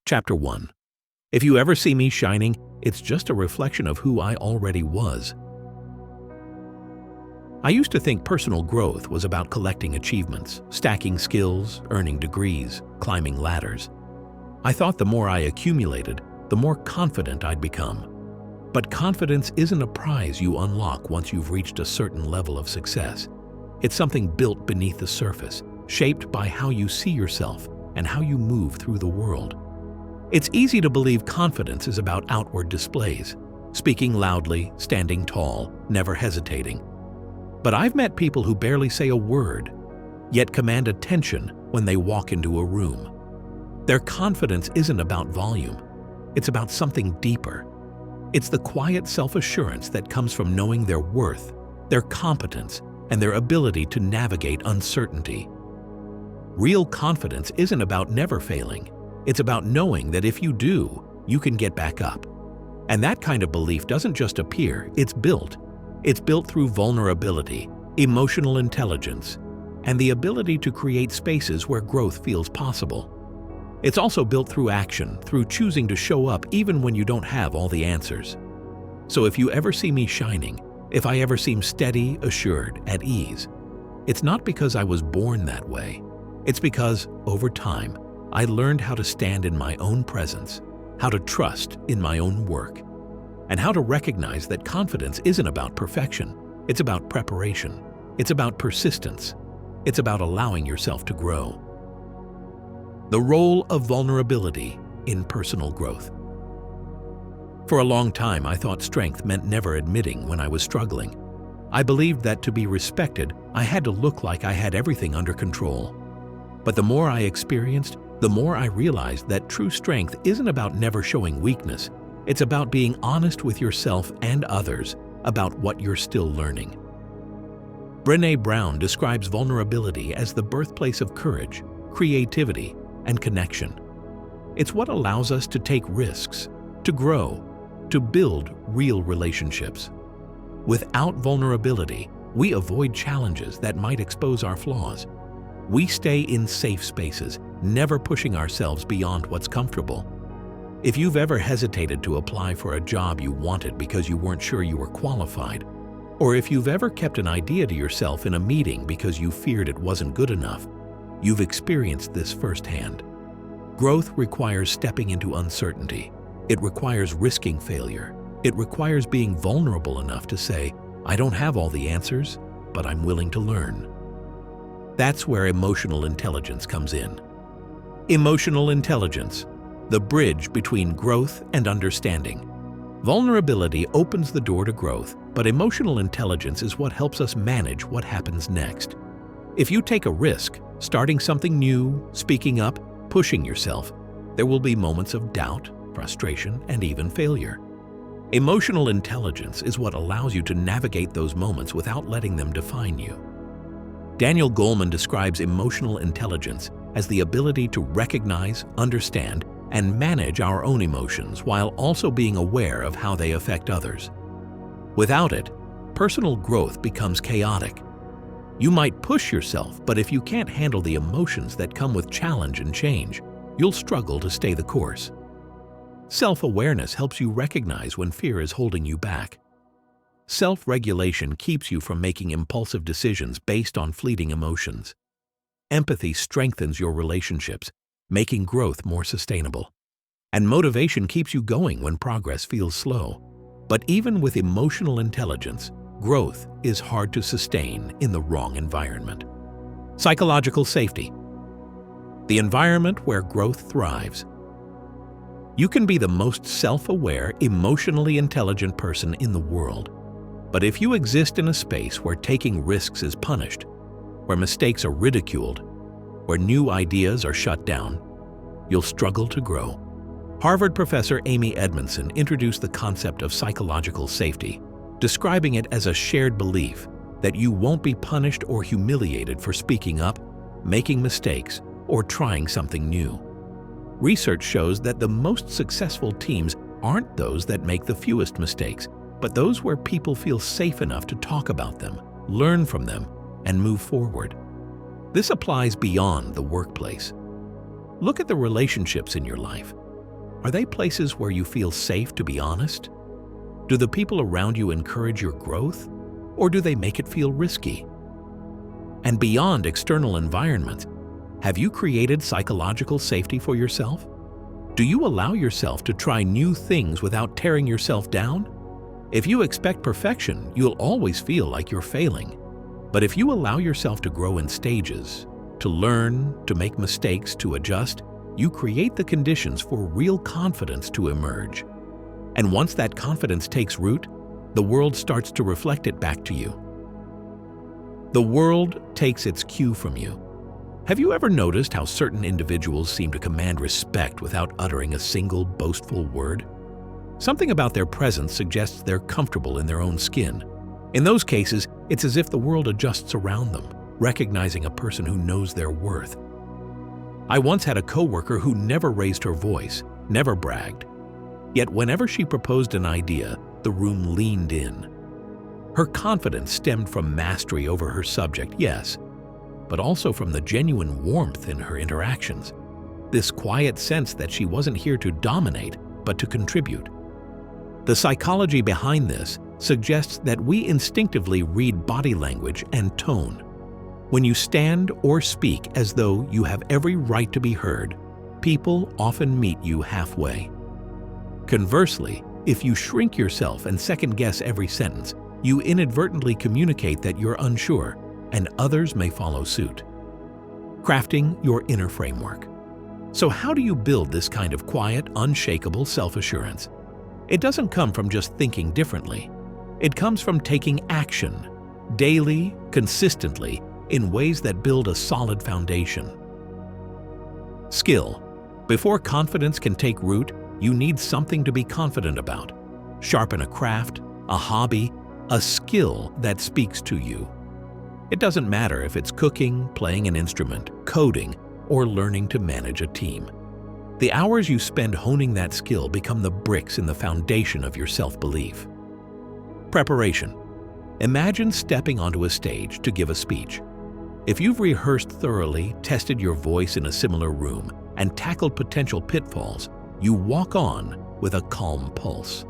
Chapter 1. If you ever see me shining, it's just a reflection of who I already was. I used to think personal growth was about collecting achievements, stacking skills, earning degrees, climbing ladders. I thought the more I accumulated, the more confident I'd become. But confidence isn't a prize you unlock once you've reached a certain level of success. It's something built beneath the surface, shaped by how you see yourself and how you move through the world. It's easy to believe confidence is about outward displays, speaking loudly, standing tall, never hesitating. But I've met people who barely say a word, yet command attention when they walk into a room. Their confidence isn't about volume. It's about something deeper. It's the quiet self-assurance that comes from knowing their worth, their competence, and their ability to navigate uncertainty. Real confidence isn't about never failing. It's about knowing that if you do, you can get back up. And that kind of belief doesn't just appear, it's built. It's built through vulnerability, emotional intelligence, and the ability to create spaces where growth feels possible. It's also built through action, through choosing to show up even when you don't have all the answers. So if you ever see me shining, if I ever seem steady, assured, at ease, it's not because I was born that way. It's because, over time, I learned how to stand in my own presence, how to trust in my own work, and how to recognize that confidence isn't about perfection. It's about preparation. It's about persistence. It's about allowing yourself to grow. The role of vulnerability in personal growth. For a long time, I thought strength meant never admitting when I was struggling. I believed that to be respected, I had to look like I had everything under control. But the more I experienced, the more I realized that true strength isn't about never showing weakness. It's about being honest with yourself and others about what you're still learning. Brené Brown describes vulnerability as the birthplace of courage, creativity, and connection. It's what allows us to take risks, to grow, to build real relationships. Without vulnerability, we avoid challenges that might expose our flaws. We stay in safe spaces, never pushing ourselves beyond what's comfortable. If you've ever hesitated to apply for a job you wanted because you weren't sure you were qualified, or if you've ever kept an idea to yourself in a meeting because you feared it wasn't good enough, you've experienced this firsthand. Growth requires stepping into uncertainty. It requires risking failure. It requires being vulnerable enough to say, I don't have all the answers, but I'm willing to learn. That's where emotional intelligence comes in. Emotional intelligence, the bridge between growth and understanding. Vulnerability opens the door to growth, but emotional intelligence is what helps us manage what happens next. If you take a risk, starting something new, speaking up, pushing yourself, there will be moments of doubt, frustration, and even failure. Emotional intelligence is what allows you to navigate those moments without letting them define you. Daniel Goleman describes emotional intelligence as the ability to recognize, understand, and manage our own emotions while also being aware of how they affect others. Without it, personal growth becomes chaotic. You might push yourself, but if you can't handle the emotions that come with challenge and change, you'll struggle to stay the course. Self-awareness helps you recognize when fear is holding you back. Self-regulation keeps you from making impulsive decisions based on fleeting emotions. Empathy strengthens your relationships, making growth more sustainable. And motivation keeps you going when progress feels slow. But even with emotional intelligence, growth is hard to sustain in the wrong environment. Psychological safety. The environment where growth thrives. You can be the most self-aware, emotionally intelligent person in the world. But if you exist in a space where taking risks is punished, where mistakes are ridiculed, where new ideas are shut down, you'll struggle to grow. Harvard professor Amy Edmondson introduced the concept of psychological safety, describing it as a shared belief that you won't be punished or humiliated for speaking up, making mistakes, or trying something new. Research shows that the most successful teams aren't those that make the fewest mistakes, but those where people feel safe enough to talk about them, learn from them, and move forward. This applies beyond the workplace. Look at the relationships in your life. Are they places where you feel safe to be honest? Do the people around you encourage your growth, or do they make it feel risky? And beyond external environments, have you created psychological safety for yourself? Do you allow yourself to try new things without tearing yourself down? If you expect perfection, you'll always feel like you're failing. But if you allow yourself to grow in stages, to learn, to make mistakes, to adjust, you create the conditions for real confidence to emerge. And once that confidence takes root, the world starts to reflect it back to you. The world takes its cue from you. Have you ever noticed how certain individuals seem to command respect without uttering a single boastful word? Something about their presence suggests they're comfortable in their own skin. In those cases, it's as if the world adjusts around them, recognizing a person who knows their worth. I once had a coworker who never raised her voice, never bragged. Yet whenever she proposed an idea, the room leaned in. Her confidence stemmed from mastery over her subject, yes, but also from the genuine warmth in her interactions. This quiet sense that she wasn't here to dominate, but to contribute. The psychology behind this suggests that we instinctively read body language and tone. When you stand or speak as though you have every right to be heard, people often meet you halfway. Conversely, if you shrink yourself and second-guess every sentence, you inadvertently communicate that you're unsure, and others may follow suit. Crafting your inner framework. So how do you build this kind of quiet, unshakable self-assurance? It doesn't come from just thinking differently. It comes from taking action, daily, consistently, in ways that build a solid foundation. Skill. Before confidence can take root, you need something to be confident about. Sharpen a craft, a hobby, a skill that speaks to you. It doesn't matter if it's cooking, playing an instrument, coding, or learning to manage a team. The hours you spend honing that skill become the bricks in the foundation of your self-belief. Preparation. Imagine stepping onto a stage to give a speech. If you've rehearsed thoroughly, tested your voice in a similar room, and tackled potential pitfalls, you walk on with a calm pulse.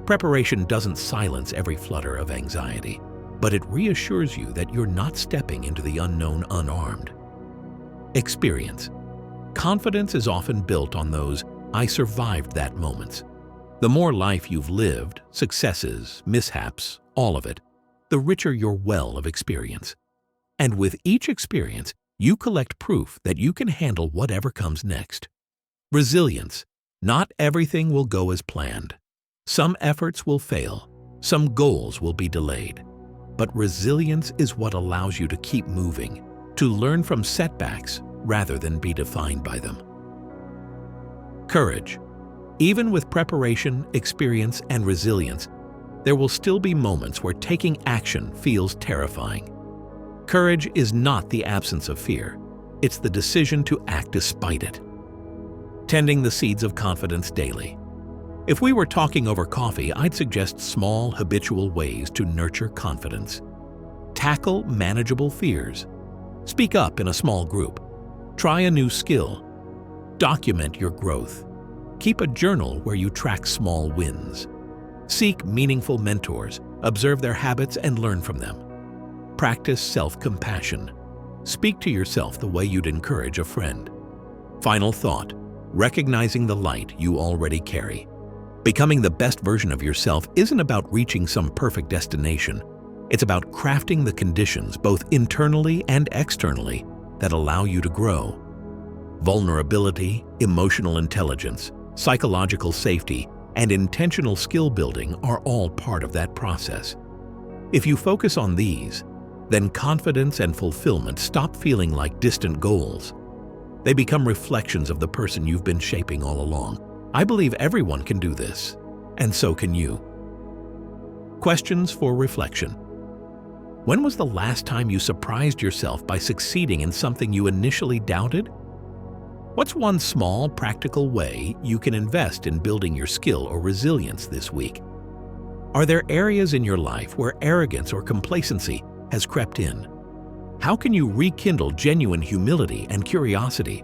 Preparation doesn't silence every flutter of anxiety, but it reassures you that you're not stepping into the unknown unarmed. Experience. Confidence is often built on those "I survived that" moments. The more life you've lived, successes, mishaps, all of it, the richer your well of experience. And with each experience, you collect proof that you can handle whatever comes next. Resilience. Not everything will go as planned. Some efforts will fail. Some goals will be delayed. But resilience is what allows you to keep moving, to learn from setbacks rather than be defined by them. Courage. Even with preparation, experience, and resilience, there will still be moments where taking action feels terrifying. Courage is not the absence of fear. It's the decision to act despite it. Tending the seeds of confidence daily. If we were talking over coffee, I'd suggest small, habitual ways to nurture confidence. Tackle manageable fears. Speak up in a small group. Try a new skill. Document your growth. Keep a journal where you track small wins. Seek meaningful mentors, observe their habits, and learn from them. Practice self-compassion. Speak to yourself the way you'd encourage a friend. Final thought. Recognizing the light you already carry. Becoming the best version of yourself isn't about reaching some perfect destination. It's about crafting the conditions, both internally and externally, that allow you to grow. Vulnerability, emotional intelligence, psychological safety, and intentional skill building are all part of that process. If you focus on these, then confidence and fulfillment stop feeling like distant goals. They become reflections of the person you've been shaping all along. I believe everyone can do this, and so can you. Questions for reflection. When was the last time you surprised yourself by succeeding in something you initially doubted? What's one small, practical way you can invest in building your skill or resilience this week? Are there areas in your life where arrogance or complacency has crept in? How can you rekindle genuine humility and curiosity?